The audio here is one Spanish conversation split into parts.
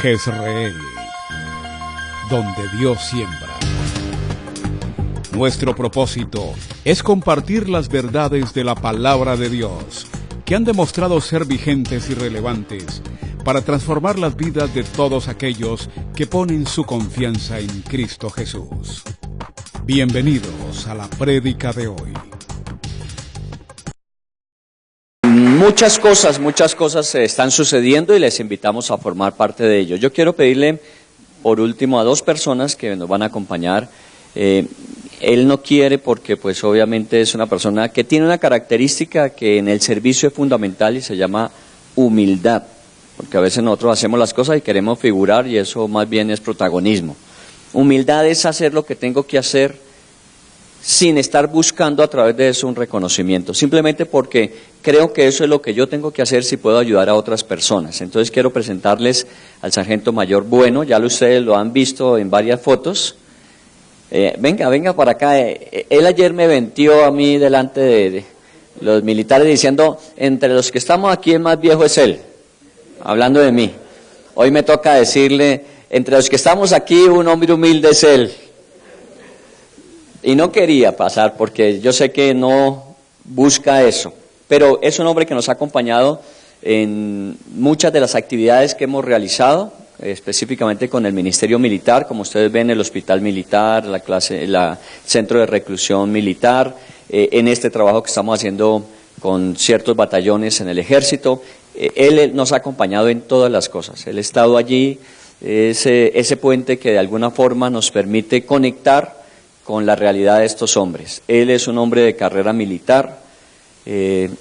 Jezreel, donde Dios siembra. Nuestro propósito es compartir las verdades de la palabra de Dios, que han demostrado ser vigentes y relevantes para transformar las vidas de todos aquellos que ponen su confianza en Cristo Jesús. Bienvenidos a la prédica de hoy. Muchas cosas están sucediendo y les invitamos a formar parte de ello. Yo quiero pedirle, por último, a dos personas que nos van a acompañar. Él no quiere porque, pues, obviamente es una persona que tiene una característica que en el servicio es fundamental y se llama humildad. Porque a veces nosotros hacemos las cosas y queremos figurar y eso más bien es protagonismo. Humildad es hacer lo que tengo que hacer sin estar buscando a través de eso un reconocimiento, simplemente porque creo que eso es lo que yo tengo que hacer si puedo ayudar a otras personas. Entonces quiero presentarles al sargento mayor Bueno, ya ustedes lo han visto en varias fotos. Venga para acá. Él ayer me vendió a mí delante de los militares diciendo, entre los que estamos aquí el más viejo es él, hablando de mí. Hoy me toca decirle, entre los que estamos aquí un hombre humilde es él. Y no quería pasar porque yo sé que no busca eso, pero es un hombre que nos ha acompañado en muchas de las actividades que hemos realizado, específicamente con el Ministerio Militar, como ustedes ven, el Hospital Militar, el Centro de Reclusión Militar, en este trabajo que estamos haciendo con ciertos batallones en el Ejército. Él nos ha acompañado en todas las cosas, él ha estado allí, ese puente que de alguna forma nos permite conectar con la realidad de estos hombres. Él es un hombre de carrera militar,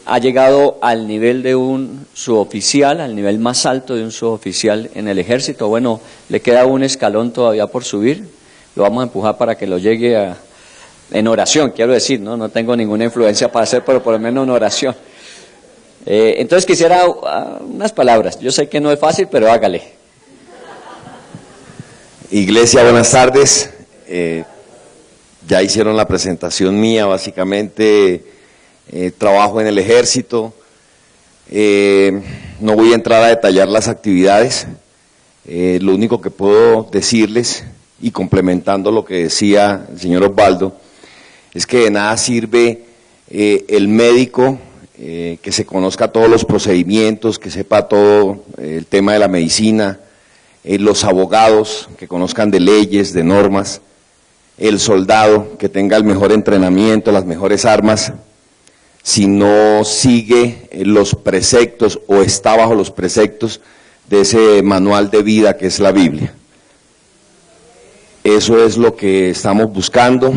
ha llegado al nivel de un suboficial, al nivel más alto de un suboficial en el Ejército. Bueno, le queda un escalón todavía por subir, lo vamos a empujar para que lo llegue en oración, quiero decir, no tengo ninguna influencia para hacer, pero por lo menos en oración. Entonces quisiera unas palabras, yo sé que no es fácil, pero hágale. Iglesia, buenas tardes. Ya hicieron la presentación mía, básicamente trabajo en el Ejército, no voy a entrar a detallar las actividades, lo único que puedo decirles, y complementando lo que decía el señor Osvaldo, es que de nada sirve el médico que se conozca todos los procedimientos, que sepa todo el tema de la medicina, los abogados que conozcan de leyes, de normas, el soldado que tenga el mejor entrenamiento, las mejores armas, si no sigue los preceptos o está bajo los preceptos de ese manual de vida que es la Biblia. Eso es lo que estamos buscando.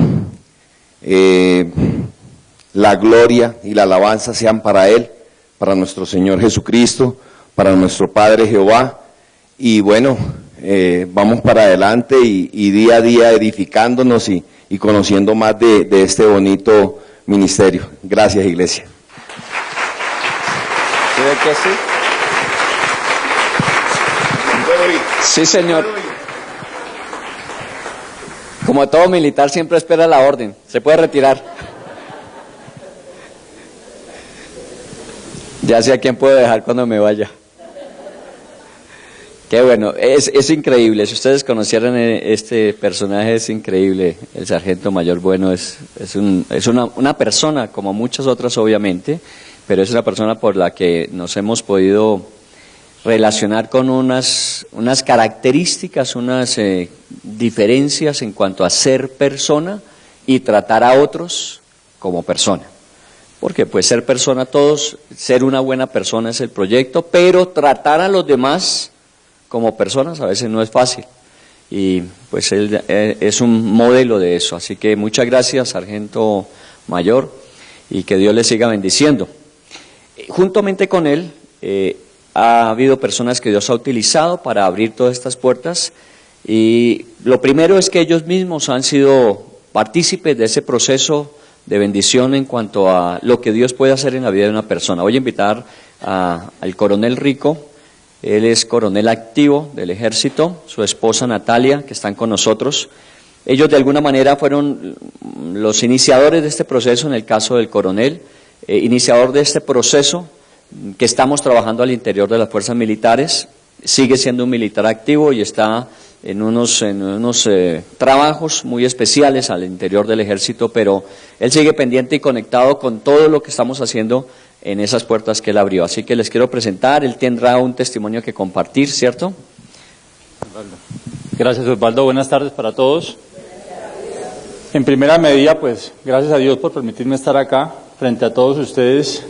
La gloria y la alabanza sean para Él, para nuestro Señor Jesucristo, para nuestro Padre Jehová, y bueno, vamos para adelante y día a día edificándonos y conociendo más de este bonito ministerio. Gracias, iglesia. ¿Sí ve que sí? Sí, señor. Como todo militar siempre espera la orden, se puede retirar. Ya sé a quién puedo dejar cuando me vaya. Qué bueno, es increíble, si ustedes conocieran este personaje es increíble, el sargento mayor Bueno es una persona como muchas otras obviamente, pero es una persona por la que nos hemos podido relacionar con unas características, unas diferencias en cuanto a ser persona y tratar a otros como persona. Porque pues ser persona todos, ser una buena persona es el proyecto, pero tratar a los demás como personas a veces no es fácil, y pues él es un modelo de eso, así que muchas gracias, sargento mayor, y que Dios le siga bendiciendo. Juntamente con él, ha habido personas que Dios ha utilizado para abrir todas estas puertas, y lo primero es que ellos mismos han sido partícipes de ese proceso de bendición en cuanto a lo que Dios puede hacer en la vida de una persona. Voy a invitar al coronel Rico. Él es coronel activo del Ejército, su esposa Natalia, que están con nosotros. Ellos de alguna manera fueron los iniciadores de este proceso, en el caso del coronel, iniciador de este proceso que estamos trabajando al interior de las fuerzas militares. sigue siendo un militar activo y está en unos trabajos muy especiales al interior del ejército, pero él sigue pendiente y conectado con todo lo que estamos haciendo en esas puertas que él abrió. Así que les quiero presentar, él tendrá un testimonio que compartir, ¿cierto? Gracias, Osvaldo. Buenas tardes para todos. En primera medida, pues, gracias a Dios por permitirme estar acá frente a todos ustedes.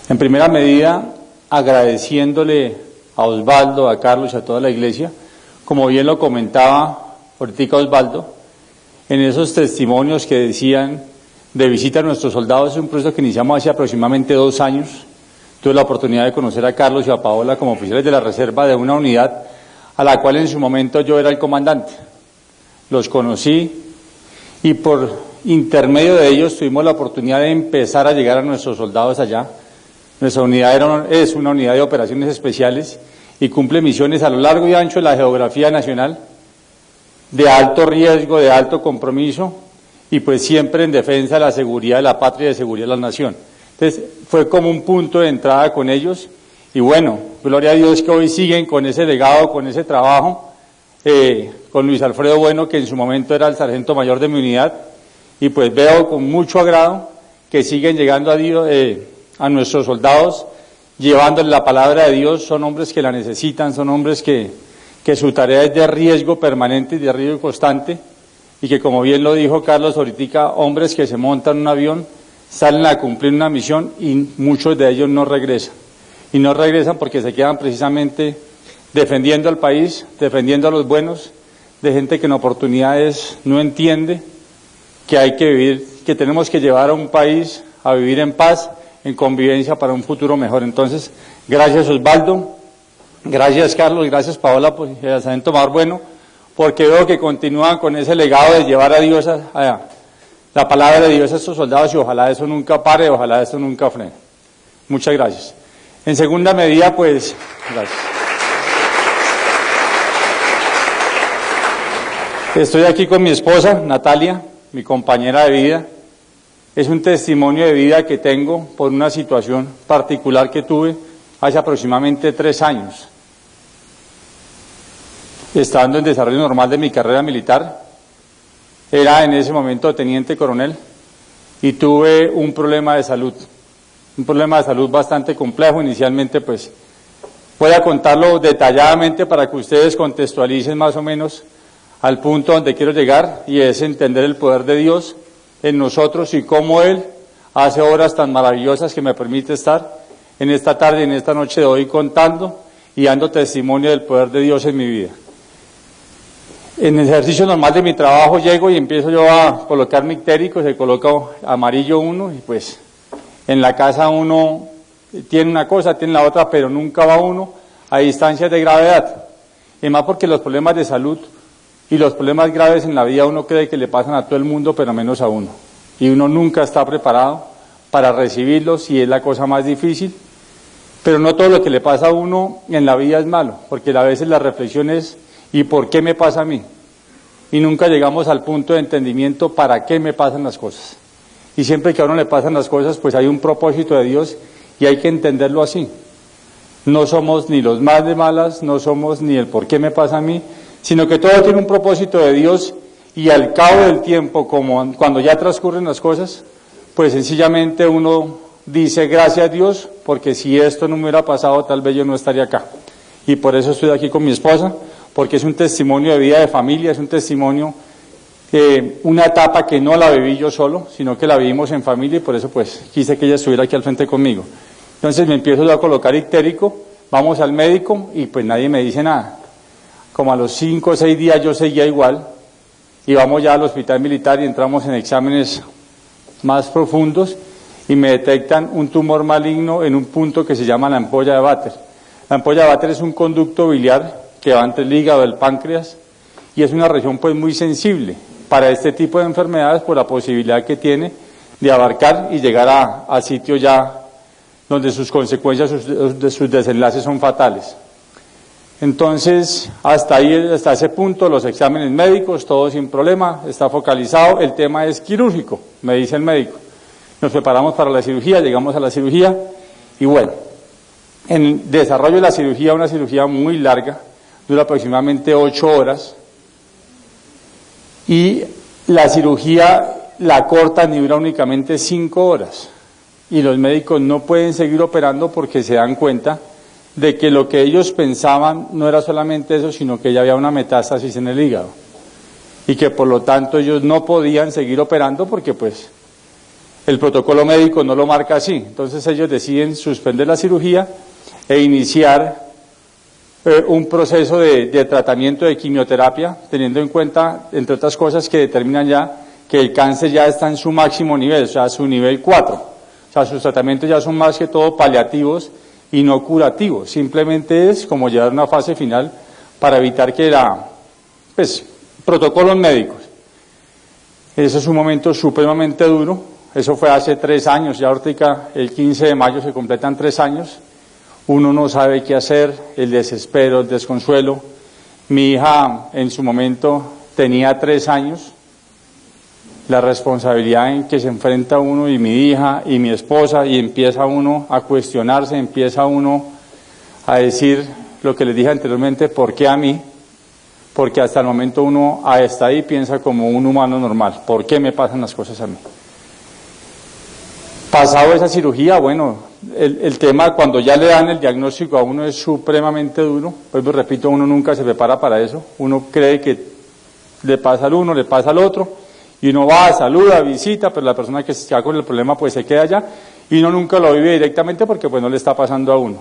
En primera medida, agradeciéndole a Osvaldo, a Carlos y a toda la iglesia, como bien lo comentaba ahorita Osvaldo, en esos testimonios que decían de visita a nuestros soldados. Es un proceso que iniciamos hace aproximadamente 2 años. Tuve la oportunidad de conocer a Carlos y a Paola como oficiales de la reserva de una unidad a la cual en su momento yo era el comandante. Los conocí y por intermedio de ellos tuvimos la oportunidad de empezar a llegar a nuestros soldados allá. Nuestra unidad es una unidad de operaciones especiales y cumple misiones a lo largo y ancho de la geografía nacional, de alto riesgo, de alto compromiso, y pues siempre en defensa de la seguridad de la patria y de seguridad de la nación. Entonces fue como un punto de entrada con ellos, y bueno, gloria a Dios que hoy siguen con ese legado, con ese trabajo, con Luis Alfredo Bueno, que en su momento era el sargento mayor de mi unidad, y pues veo con mucho agrado que siguen llegando a nuestros soldados, llevándoles la palabra de Dios. Son hombres que la necesitan, son hombres que su tarea es de riesgo permanente y de riesgo constante, y que, como bien lo dijo Carlos ahorita, hombres que se montan en un avión, salen a cumplir una misión y muchos de ellos no regresan. Y no regresan porque se quedan precisamente defendiendo al país, defendiendo a los buenos, de gente que en oportunidades no entiende que hay que vivir, que tenemos que llevar a un país a vivir en paz, en convivencia para un futuro mejor. Entonces, gracias Osvaldo, gracias Carlos, gracias Paola, pues, y al sargento Mar Bueno, porque veo que continúan con ese legado de llevar a Dios, la palabra de Dios a estos soldados, y ojalá eso nunca pare, ojalá eso nunca frene. Muchas gracias. En segunda medida, pues, gracias. Estoy aquí con mi esposa, Natalia, mi compañera de vida. Es un testimonio de vida que tengo por una situación particular que tuve hace aproximadamente 3 años. Estando en desarrollo normal de mi carrera militar, era en ese momento teniente coronel y tuve un problema de salud bastante complejo. Inicialmente, pues, voy a contarlo detalladamente para que ustedes contextualicen más o menos al punto donde quiero llegar, y es entender el poder de Dios en nosotros y cómo Él hace obras tan maravillosas que me permite estar en esta tarde y en esta noche de hoy contando y dando testimonio del poder de Dios en mi vida. En el ejercicio normal de mi trabajo llego y empiezo yo a colocar mi ictérico, se coloca amarillo 1, y pues en la casa uno tiene una cosa, tiene la otra, pero nunca va uno a distancias de gravedad. Y más porque los problemas de salud y los problemas graves en la vida uno cree que le pasan a todo el mundo, pero menos a uno. Y uno nunca está preparado para recibirlos, y es la cosa más difícil. Pero no todo lo que le pasa a uno en la vida es malo, porque a veces la reflexión es, ¿y por qué me pasa a mí? Y nunca llegamos al punto de entendimiento para qué me pasan las cosas. Y siempre que a uno le pasan las cosas, pues hay un propósito de Dios y hay que entenderlo así. No somos ni los más de malas, no somos ni el por qué me pasa a mí, sino que todo tiene un propósito de Dios, y al cabo del tiempo, como cuando ya transcurren las cosas, pues sencillamente uno dice gracias a Dios, porque si esto no me hubiera pasado, tal vez yo no estaría acá. Y por eso estoy aquí con mi esposa, porque es un testimonio de vida de familia, es un testimonio, una etapa que no la viví yo solo, sino que la vivimos en familia, y por eso pues quise que ella estuviera aquí al frente conmigo. Entonces me empiezo yo a colocar ictérico, vamos al médico y pues nadie me dice nada. Como a los 5 o 6 días yo seguía igual, y vamos ya al hospital militar y entramos en exámenes más profundos y me detectan un tumor maligno en un punto que se llama la ampolla de Vater. La ampolla de Vater es un conducto biliar que va entre el hígado y el páncreas, y es una región pues muy sensible para este tipo de enfermedades por la posibilidad que tiene de abarcar y llegar a sitios ya donde sus consecuencias, sus desenlaces son fatales. Entonces, hasta ese punto, los exámenes médicos, todo sin problema, está focalizado, el tema es quirúrgico, me dice el médico. Nos preparamos para la cirugía, llegamos a la cirugía, y bueno, En el desarrollo de la cirugía, una cirugía muy larga, dura aproximadamente 8 horas, y la cirugía la cortan y dura únicamente 5 horas. Y los médicos no pueden seguir operando porque se dan cuenta de que lo que ellos pensaban no era solamente eso, sino que ya había una metástasis en el hígado. Y que por lo tanto ellos no podían seguir operando porque pues el protocolo médico no lo marca así. Entonces ellos deciden suspender la cirugía e iniciar un proceso de tratamiento de quimioterapia, teniendo en cuenta, entre otras cosas, que determinan ya que el cáncer ya está en su máximo nivel, o sea, su nivel 4. O sea, sus tratamientos ya son más que todo paliativos y no curativos. Simplemente es como llegar a una fase final para evitar que protocolos médicos. Ese es un momento supremamente duro. Eso fue hace 3 años, ya ahorita el 15 de mayo se completan 3 años. Uno no sabe qué hacer, el desespero, el desconsuelo. Mi hija en su momento tenía 3 años. La responsabilidad en que se enfrenta uno y mi hija y mi esposa, y empieza uno a cuestionarse, empieza uno a decir lo que les dije anteriormente, ¿por qué a mí? Porque hasta el momento uno hasta ahí piensa como un humano normal, ¿por qué me pasan las cosas a mí? Pasado esa cirugía, bueno, el tema cuando ya le dan el diagnóstico a uno es supremamente duro, pues repito, uno nunca se prepara para eso, uno cree que le pasa al uno, le pasa al otro, y uno va, saluda, visita, pero la persona que está con el problema pues se queda allá, y uno nunca lo vive directamente porque pues no le está pasando a uno.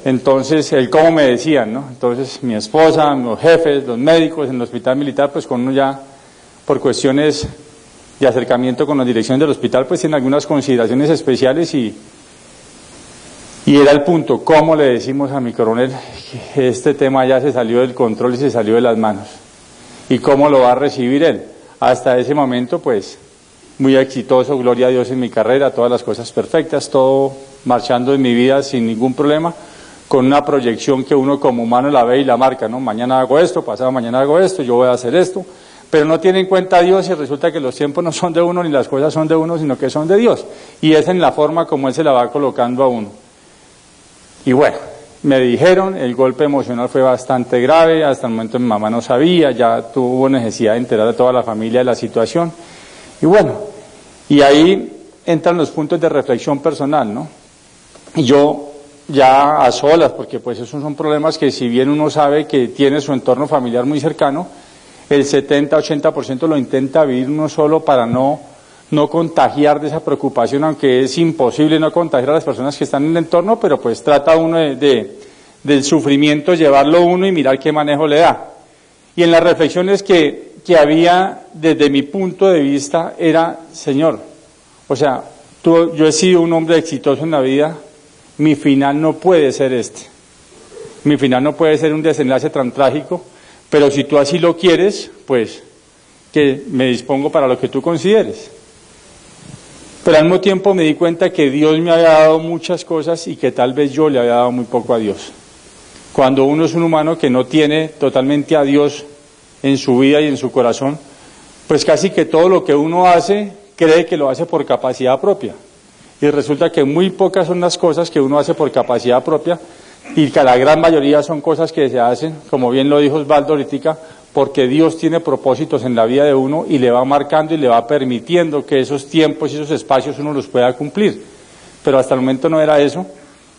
Entonces, como me decían, ¿no? Entonces mi esposa, los jefes, los médicos en el hospital militar, pues con uno ya, por cuestiones de acercamiento con la dirección del hospital, pues tienen algunas consideraciones especiales y era el punto, ¿cómo le decimos a mi coronel que este tema ya se salió del control y se salió de las manos? ¿Y cómo lo va a recibir él? Hasta ese momento, pues, muy exitoso, gloria a Dios en mi carrera, todas las cosas perfectas, todo marchando en mi vida sin ningún problema, con una proyección que uno como humano la ve y la marca, ¿no? Mañana hago esto, pasado mañana hago esto, yo voy a hacer esto, pero no tiene en cuenta a Dios y resulta que los tiempos no son de uno ni las cosas son de uno, sino que son de Dios. Y es en la forma como Él se la va colocando a uno. Y bueno, me dijeron, el golpe emocional fue bastante grave, hasta el momento mi mamá no sabía, ya tuvo necesidad de enterar a toda la familia de la situación. Y bueno, y ahí entran los puntos de reflexión personal, ¿no? Y yo ya a solas, porque pues esos son problemas que si bien uno sabe que tiene su entorno familiar muy cercano, el 70-80% lo intenta vivir uno solo para no contagiar de esa preocupación, aunque es imposible no contagiar a las personas que están en el entorno, pero pues trata uno del sufrimiento, llevarlo uno y mirar qué manejo le da. Y en las reflexiones que había desde mi punto de vista era, Señor, o sea, yo he sido un hombre exitoso en la vida, mi final no puede ser este, mi final no puede ser un desenlace tan trágico, pero si tú así lo quieres, pues que me dispongo para lo que tú consideres. Pero al mismo tiempo me di cuenta que Dios me había dado muchas cosas y que tal vez yo le había dado muy poco a Dios. Cuando uno es un humano que no tiene totalmente a Dios en su vida y en su corazón, pues casi que todo lo que uno hace, cree que lo hace por capacidad propia. Y resulta que muy pocas son las cosas que uno hace por capacidad propia, y que la gran mayoría son cosas que se hacen, como bien lo dijo Osvaldo ahorita, porque Dios tiene propósitos en la vida de uno y le va marcando y le va permitiendo que esos tiempos y esos espacios uno los pueda cumplir. Pero hasta el momento no era eso,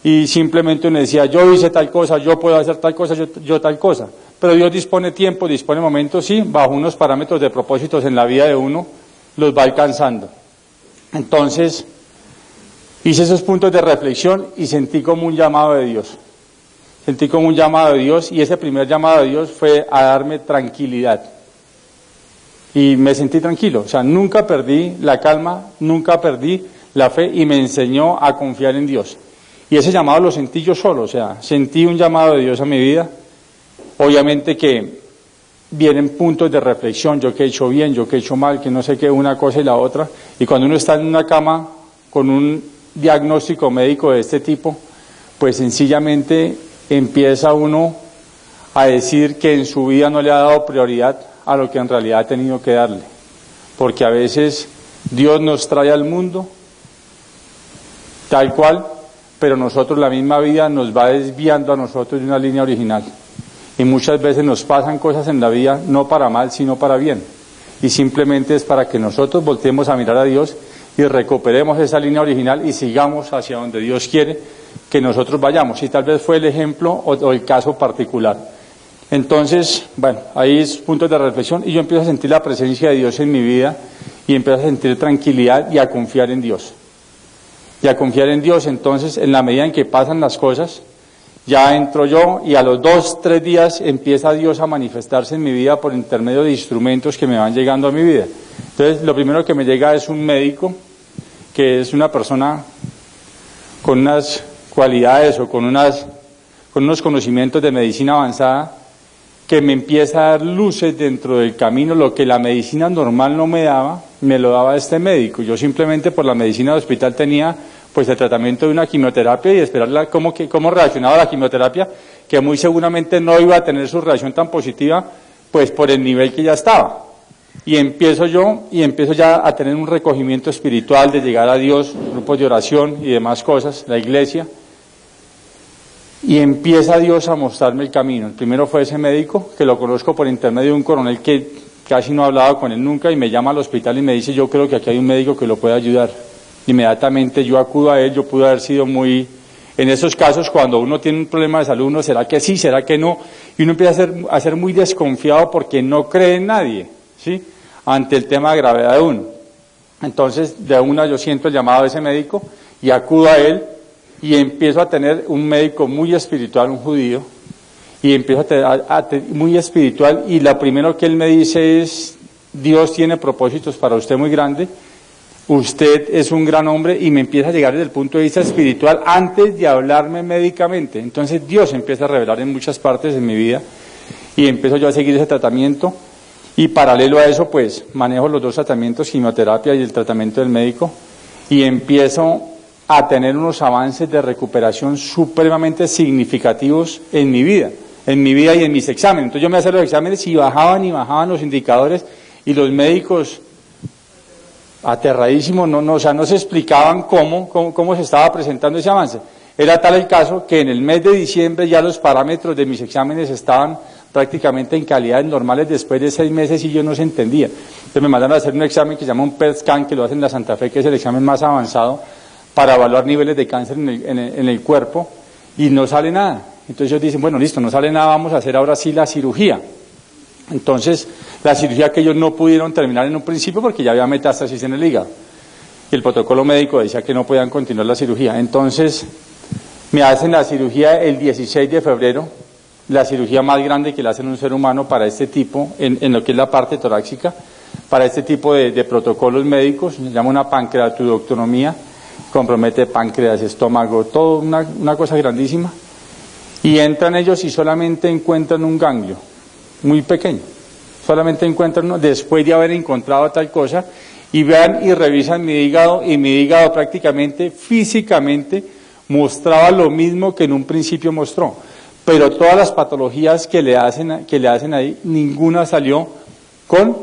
y simplemente uno decía, yo hice tal cosa, yo puedo hacer tal cosa, yo tal cosa. Pero Dios dispone tiempo, dispone momentos, sí, bajo unos parámetros de propósitos en la vida de uno, los va alcanzando. Entonces, hice esos puntos de reflexión y sentí como un llamado de Dios. Sentí como un llamado de Dios, y ese primer llamado de Dios fue a darme tranquilidad. Y me sentí tranquilo, o sea, nunca perdí la calma, nunca perdí la fe, y me enseñó a confiar en Dios. Y ese llamado lo sentí yo solo, o sea, sentí un llamado de Dios a mi vida. Obviamente que vienen puntos de reflexión, yo que he hecho bien, yo que he hecho mal, que no sé qué, una cosa y la otra. Y cuando uno está en una cama con un diagnóstico médico de este tipo, pues sencillamente empieza uno a decir que en su vida no le ha dado prioridad a lo que en realidad ha tenido que darle. Porque a veces Dios nos trae al mundo tal cual, pero nosotros, la misma vida nos va desviando a nosotros de una línea original. Y muchas veces nos pasan cosas en la vida no para mal, sino para bien. Y simplemente es para que nosotros volteemos a mirar a Dios y recuperemos esa línea original y sigamos hacia donde Dios quiere que nosotros vayamos. Y tal vez fue el ejemplo o el caso particular. Entonces, bueno, ahí es puntos de reflexión y yo empiezo a sentir la presencia de Dios en mi vida y empiezo a sentir tranquilidad y a confiar en Dios. Y a confiar en Dios, entonces, en la medida en que pasan las cosas, ya entro yo y a los 2, 3 días empieza Dios a manifestarse en mi vida por intermedio de instrumentos que me van llegando a mi vida. Entonces, lo primero que me llega es un médico, que es una persona con unas cualidades o con unos conocimientos de medicina avanzada, que me empieza a dar luces dentro del camino, lo que la medicina normal no me daba, me lo daba este médico. Yo simplemente por la medicina del hospital tenía pues el tratamiento de una quimioterapia y esperar cómo reaccionaba la quimioterapia, que muy seguramente no iba a tener su reacción tan positiva, pues por el nivel que ya estaba. Y empiezo ya a tener un recogimiento espiritual de llegar a Dios, grupos de oración y demás cosas, la iglesia, y empieza Dios a mostrarme el camino. El primero fue ese médico, que lo conozco por intermedio de un coronel que casi no he hablado con él nunca, y me llama al hospital y me dice, yo creo que aquí hay un médico que lo puede ayudar. Inmediatamente yo acudo a él. Yo pude haber sido en esos casos cuando uno tiene un problema de salud, uno será que sí, será que no, y uno empieza a ser muy desconfiado porque no cree en nadie, ¿sí?, ante el tema de gravedad de uno. Entonces, de una yo siento el llamado de ese médico y acudo a él y empiezo a tener un médico muy espiritual, un judío, y empiezo a tener muy espiritual, y lo primero que él me dice es, Dios tiene propósitos para usted muy grandes, usted es un gran hombre, y me empieza a llegar desde el punto de vista espiritual antes de hablarme médicamente. Entonces Dios empieza a revelar en muchas partes de mi vida, y empiezo yo a seguir ese tratamiento, y paralelo a eso pues manejo los 2 tratamientos, quimioterapia y el tratamiento del médico, y empiezo a tener unos avances de recuperación supremamente significativos en mi vida y en mis exámenes. Entonces yo me hacía los exámenes y bajaban los indicadores, y los médicos aterradísimos, o sea, no se explicaban cómo se estaba presentando ese avance. Era tal el caso que en el mes de diciembre ya los parámetros de mis exámenes estaban prácticamente en calidades normales después de 6 meses, y yo no se entendía. Entonces me mandaron a hacer un examen que se llama un PET scan, que lo hacen en la Santa Fe, que es el examen más avanzado para evaluar niveles de cáncer en el cuerpo, y no sale nada. Entonces ellos dicen, bueno, listo, no sale nada, vamos a hacer ahora sí la cirugía. Entonces, la cirugía que ellos no pudieron terminar en un principio porque ya había metástasis en el hígado, y el protocolo médico decía que no podían continuar la cirugía. Entonces, me hacen la cirugía el 16 de febrero, la cirugía más grande que le hacen a un ser humano para este tipo, en lo que es la parte torácica, para este tipo de protocolos médicos. Se llama una pancreatudectomía, compromete páncreas, estómago, todo una cosa grandísima. Y entran ellos y solamente encuentran un ganglio muy pequeño, solamente encuentran uno, después de haber encontrado tal cosa, y vean y revisan mi hígado, y mi hígado prácticamente, físicamente, mostraba lo mismo que en un principio mostró, pero todas las patologías que le hacen ahí, ninguna salió con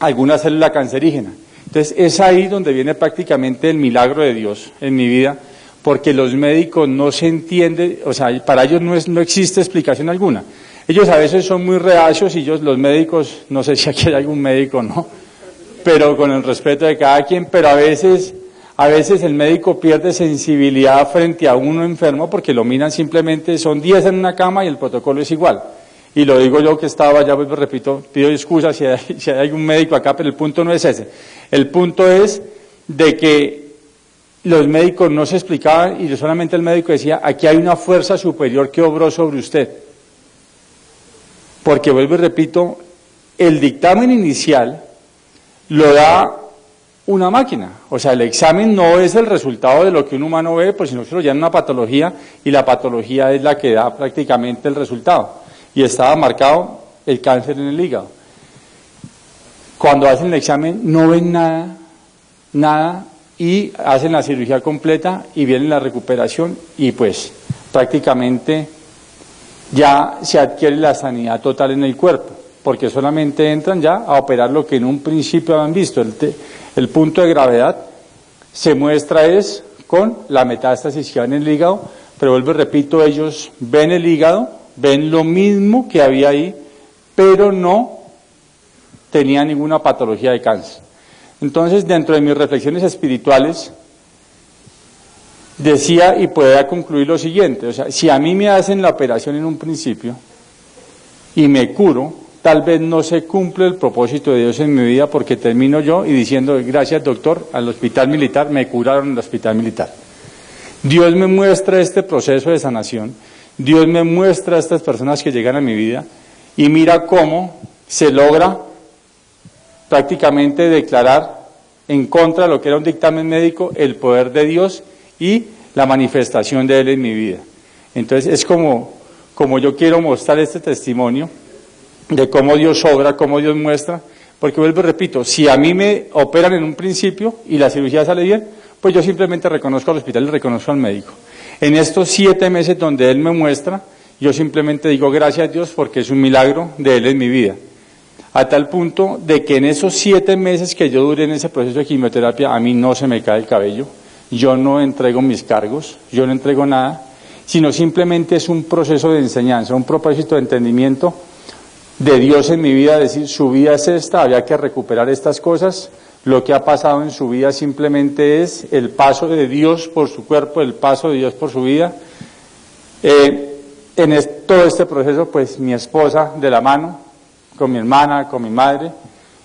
alguna célula cancerígena. Entonces es ahí donde viene prácticamente el milagro de Dios en mi vida, porque los médicos no se entienden, o sea, para ellos no existe explicación alguna. Ellos a veces son muy reacios, y los médicos, no sé si aquí hay algún médico, ¿no?, pero con el respeto de cada quien, pero a veces el médico pierde sensibilidad frente a uno enfermo, porque lo miran simplemente, son 10 en una cama y el protocolo es igual. Y lo digo yo que estaba allá, pues repito, pido excusas si hay algún médico acá, pero el punto no es ese. El punto es de que los médicos no se explicaban, y solamente el médico decía, aquí hay una fuerza superior que obró sobre usted. Porque vuelvo y repito, el dictamen inicial lo da una máquina, o sea, el examen no es el resultado de lo que un humano ve, pues sino que lo llaman una patología, y la patología es la que da prácticamente el resultado, y estaba marcado el cáncer en el hígado. Cuando hacen el examen no ven nada, y hacen la cirugía completa, y viene la recuperación, y pues prácticamente ya se adquiere la sanidad total en el cuerpo, porque solamente entran ya a operar lo que en un principio habían visto. El punto de gravedad se muestra es con la metástasis que había en el hígado, pero vuelvo y repito, ellos ven el hígado, ven lo mismo que había ahí, pero no tenía ninguna patología de cáncer. Entonces, dentro de mis reflexiones espirituales, decía y podía concluir lo siguiente, o sea, si a mí me hacen la operación en un principio y me curo, tal vez no se cumple el propósito de Dios en mi vida porque termino yo y diciendo, gracias doctor, al hospital militar, me curaron en el hospital militar. Dios me muestra este proceso de sanación, Dios me muestra a estas personas que llegan a mi vida y mira cómo se logra prácticamente declarar en contra de lo que era un dictamen médico el poder de Dios y la manifestación de Él en mi vida. Entonces es como yo quiero mostrar este testimonio de cómo Dios obra, cómo Dios muestra, porque vuelvo y repito, si a mí me operan en un principio y la cirugía sale bien, pues yo simplemente reconozco al hospital y reconozco al médico. En estos 7 meses donde Él me muestra, yo simplemente digo gracias a Dios porque es un milagro de Él en mi vida. A tal punto de que en esos 7 meses que yo duré en ese proceso de quimioterapia, a mí no se me cae el cabello, yo no entrego mis cargos, yo no entrego nada, sino simplemente es un proceso de enseñanza, un propósito de entendimiento de Dios en mi vida, decir, su vida es esta, había que recuperar estas cosas, lo que ha pasado en su vida simplemente es el paso de Dios por su cuerpo, el paso de Dios por su vida. Todo este proceso, pues mi esposa de la mano, con mi hermana, con mi madre,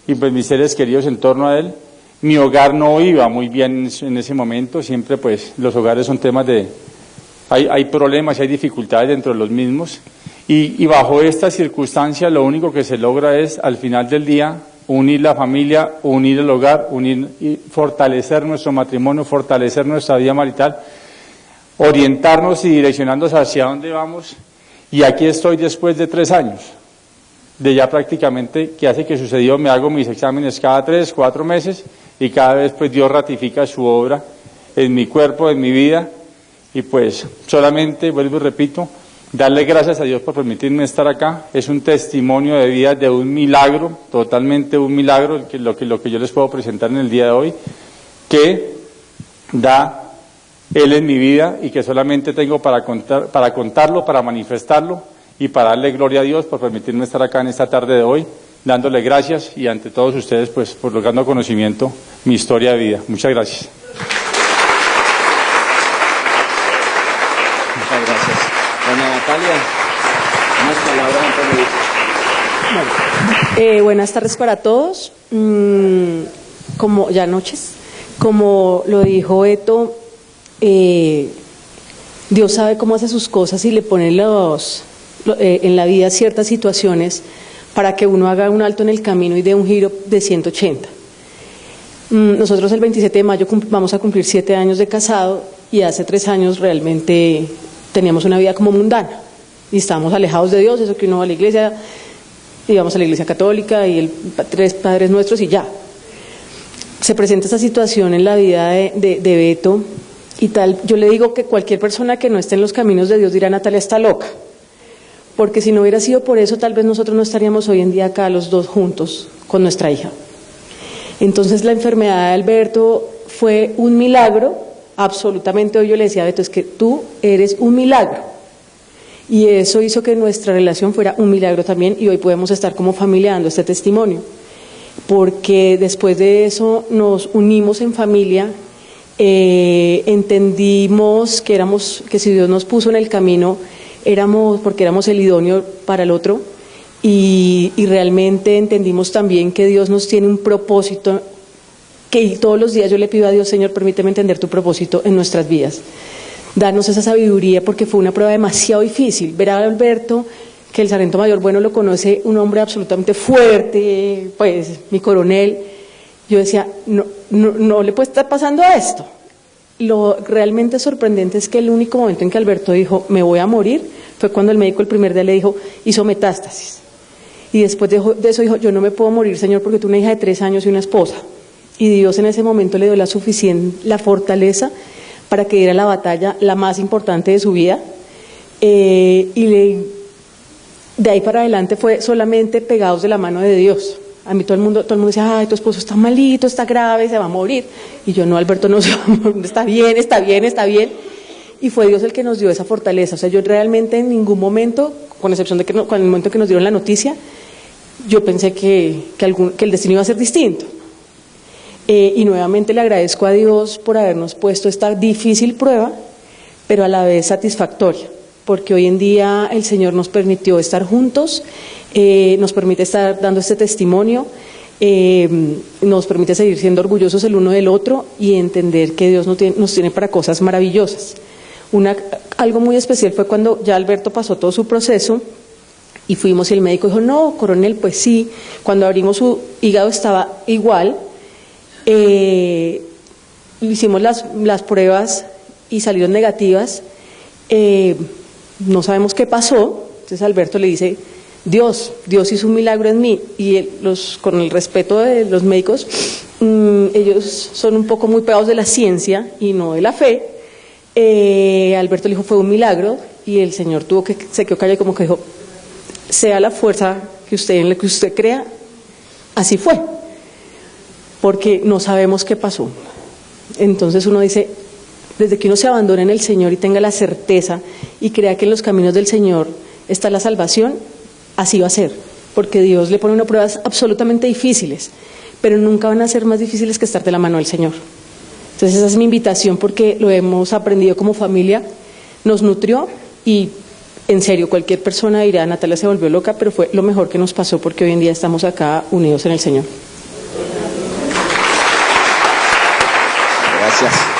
y pues mis seres queridos en torno a Él. Mi hogar no iba muy bien en ese momento, siempre pues los hogares son temas de, hay problemas, hay dificultades dentro de los mismos, y bajo esta circunstancia lo único que se logra es, al final del día, unir la familia, unir el hogar, unir y fortalecer nuestro matrimonio, fortalecer nuestra vida marital, orientarnos y direccionarnos hacia dónde vamos, y aquí estoy después de 3 años. De ya prácticamente, que hace que sucedió, me hago mis exámenes cada 3, 4 meses y cada vez pues Dios ratifica su obra en mi cuerpo, en mi vida y pues solamente, vuelvo y repito, darle gracias a Dios por permitirme estar acá. Es un testimonio de vida de un milagro, totalmente un milagro, lo que yo les puedo presentar en el día de hoy, que da Él en mi vida y que solamente tengo para contarlo, para manifestarlo y para darle gloria a Dios por permitirme estar acá en esta tarde de hoy, dándole gracias y ante todos ustedes pues por logrando conocimiento mi historia de vida. Muchas gracias. Muchas gracias. Doña Natalia, unas palabras antes de ir. Buenas tardes para todos. Como ya noches, como lo dijo Beto, Dios sabe cómo hace sus cosas y le pone en la vida ciertas situaciones para que uno haga un alto en el camino y dé un giro de 180. Nosotros el 27 de mayo vamos a cumplir 7 años de casado y hace 3 años realmente teníamos una vida como mundana y estábamos alejados de Dios, eso que uno va a la iglesia, íbamos a la iglesia católica y 3 padres nuestros y ya. Se presenta esa situación en la vida de Beto y tal, yo le digo que cualquier persona que no esté en los caminos de Dios dirá Natalia está loca. Porque si no hubiera sido por eso, tal vez nosotros no estaríamos hoy en día acá los 2 juntos con nuestra hija. Entonces la enfermedad de Alberto fue un milagro, absolutamente. Hoy yo le decía a Beto, es que tú eres un milagro. Y eso hizo que nuestra relación fuera un milagro también y hoy podemos estar como familia dando este testimonio. Porque después de eso nos unimos en familia, entendimos que si Dios nos puso en el camino, porque éramos el idóneo para el otro y realmente entendimos también que Dios nos tiene un propósito, que todos los días yo le pido a Dios, Señor, permíteme entender tu propósito en nuestras vidas. Danos esa sabiduría porque fue una prueba demasiado difícil. Ver a Alberto, que el sargento mayor, bueno, lo conoce, un hombre absolutamente fuerte, pues mi coronel, yo decía, no le puede estar pasando a esto. Lo realmente sorprendente es que el único momento en que Alberto dijo, me voy a morir, fue cuando el médico el primer día le dijo, hizo metástasis. Y después de eso dijo, yo no me puedo morir, Señor, porque tengo una hija de 3 años y una esposa. Y Dios en ese momento le dio la fortaleza para que diera la batalla, la más importante de su vida. De ahí para adelante fue solamente pegados de la mano de Dios. A mí todo el mundo decía, ay, tu esposo está malito, está grave, se va a morir. Y yo, no, Alberto, no se va a morir, está bien, está bien, está bien. Y fue Dios el que nos dio esa fortaleza. O sea, yo realmente en ningún momento, con excepción de que con el momento que nos dieron la noticia, yo pensé que el destino iba a ser distinto. Y nuevamente le agradezco a Dios por habernos puesto esta difícil prueba, pero a la vez satisfactoria, porque hoy en día el Señor nos permitió estar juntos, nos permite estar dando este testimonio, nos permite seguir siendo orgullosos el uno del otro y entender que Dios nos tiene para cosas maravillosas. Algo muy especial fue cuando ya Alberto pasó todo su proceso y fuimos y el médico dijo, no, coronel, pues sí, cuando abrimos su hígado estaba igual, hicimos las pruebas y salieron negativas, no sabemos qué pasó. Entonces Alberto le dice, Dios hizo un milagro en mí, y con el respeto de los médicos, ellos son un poco muy pegados de la ciencia y no de la fe. Alberto le dijo, fue un milagro, y el Señor se quedó callado y como que dijo, sea la fuerza en la que usted crea, así fue, porque no sabemos qué pasó. Entonces uno dice, desde que uno se abandone en el Señor y tenga la certeza y crea que en los caminos del Señor está la salvación, así va a ser, porque Dios le pone unas pruebas absolutamente difíciles, pero nunca van a ser más difíciles que estar de la mano del Señor. Entonces esa es mi invitación, porque lo hemos aprendido como familia, nos nutrió, y en serio, cualquier persona dirá, Natalia se volvió loca, pero fue lo mejor que nos pasó, porque hoy en día estamos acá unidos en el Señor. Gracias.